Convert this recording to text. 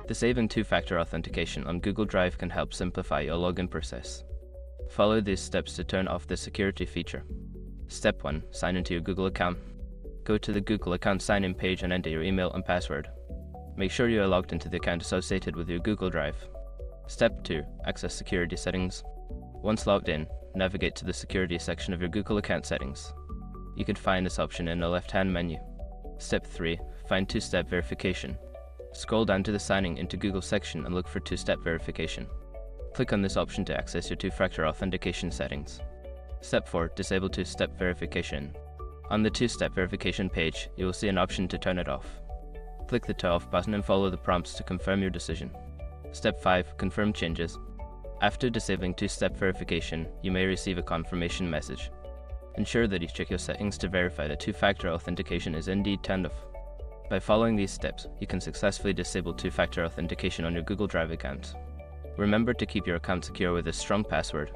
Disabling two-factor authentication on Google Drive can help simplify your login process. Follow these steps to turn off the security feature. Step 1. Sign into your Google account. Go to the Google account sign-in page and enter your email and password. Make sure you are logged into the account associated with your Google Drive. Step 2. Access security settings. Once logged in, navigate to the security section of your Google account settings. You can find this option in the left-hand menu. Step 3. Find two-step verification. Scroll down to the signing into Google section and look for two-step verification. Click on this option to access your two-factor authentication settings. Step 4. Disable two-step verification. On the two-step verification page, you will see an option to turn it off. Click the Turn Off button and follow the prompts to confirm your decision. Step 5. Confirm changes. After disabling two-step verification, you may receive a confirmation message. Ensure that you check your settings to verify that two-factor authentication is indeed turned off. By following these steps, you can successfully disable two-factor authentication on your Google Drive account. Remember to keep your account secure with a strong password.